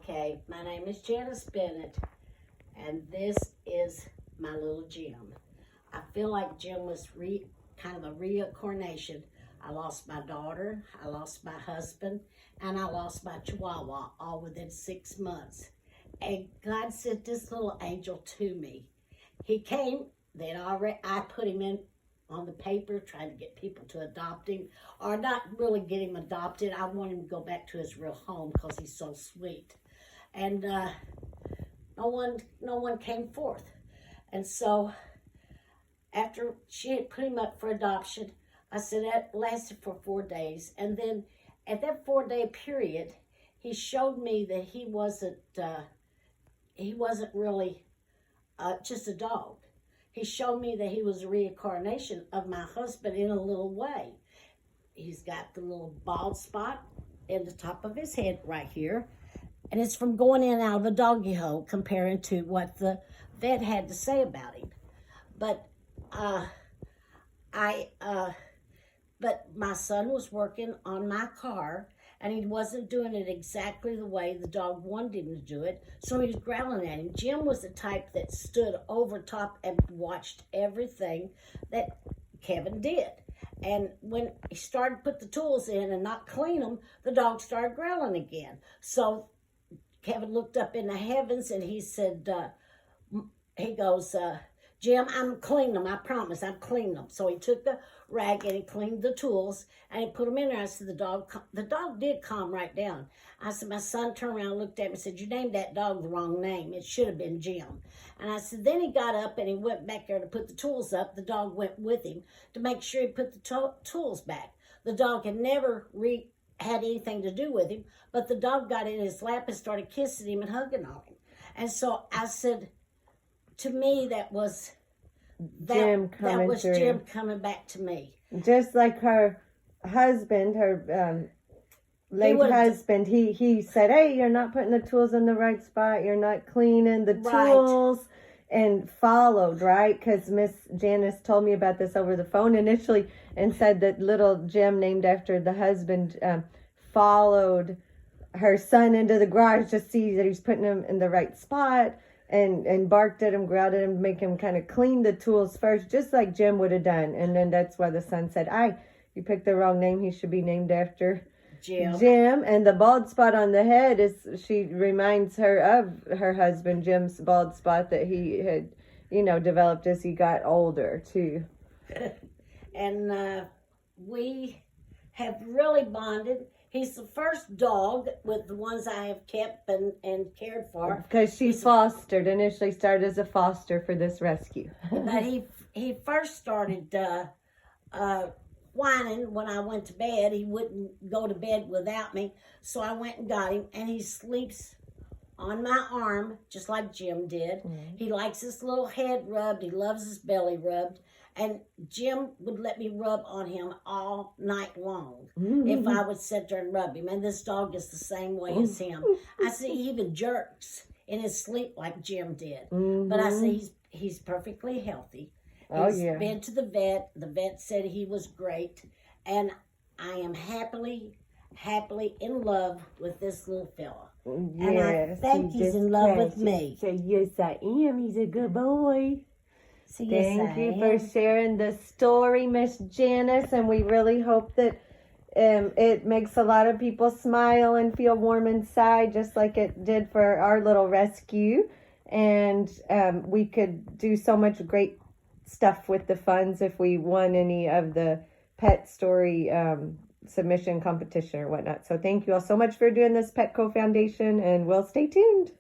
Okay, my name is Janice Bennett, and this is my little Jim. I feel like Jim was kind of a reincarnation. I lost my daughter, I lost my husband, and I lost my Chihuahua all within 6 months. And God sent this little angel to me. He came, I put him in on the paper, trying to get people to adopt him, or not really get him adopted. I want him to go back to his real home because he's so sweet. And no one came forth. And so after she had put him up for adoption, I said that lasted for 4 days. And then at that 4-day period, he showed me that he wasn't really just a dog. He showed me that he was a reincarnation of my husband in a little way. He's got the little bald spot in the top of his head right here. And it's from going in and out of a doggy hole, comparing to what the vet had to say about him. But but my son was working on my car, and he wasn't doing it exactly the way the dog wanted him to do it, so he was growling at him. Jim was the type that stood over top and watched everything that Kevin did. And when he started to put the tools in and not clean them, the dog started growling again. So Kevin looked up in the heavens and he said, he goes, Jim, I'm cleaning them. I promise, I'm cleaning them. So he took the rag and he cleaned the tools and he put them in there. I said, the dog did calm right down. I said, my son turned around and looked at me and said, you named that dog the wrong name. It should have been Jim. And I said, then he got up and he went back there to put the tools up. The dog went with him to make sure he put the tools back. The dog had never had anything to do with him, but the dog got in his lap and started kissing him and hugging on him. And so I said, to me, that was Jim coming back to me. Just like her husband, her late husband, he said, hey, you're not putting the tools in the right spot. You're not cleaning the tools. And followed, right? Because Miss Janice told me about this over the phone initially and said that little Jim, named after the husband, followed her son into the garage to see that he's putting him in the right spot. And barked at him, growled at him, make him kind of clean the tools first, just like Jim would have done. And then that's why the son said, you picked the wrong name. He should be named after Jim. And the bald spot on the head she reminds her of her husband, Jim's bald spot that he had, developed as he got older, too. And we have really bonded. He's the first dog with the ones I have kept and cared for. Because she initially started as a foster for this rescue. But he first started whining when I went to bed. He wouldn't go to bed without me. So I went and got him, and he sleeps on my arm, just like Jim did. Mm-hmm. He likes his little head rubbed. He loves his belly rubbed. And Jim would let me rub on him all night long if I would sit there and rub him. And this dog is the same way as him. I see he even jerks in his sleep like Jim did. Mm-hmm. But I see he's perfectly healthy. He's been to the vet. The vet said he was great. And I am happily in love with this little fella. Yes, and I think he's in love with me. So yes, I am. He's a good boy. So Thank you for sharing the story, Miss Janice, and we really hope that it makes a lot of people smile and feel warm inside, just like it did for our little rescue. And we could do so much great stuff with the funds if we won any of the pet story submission competition or whatnot. So thank you all so much for doing this, Petco Foundation, and we'll stay tuned.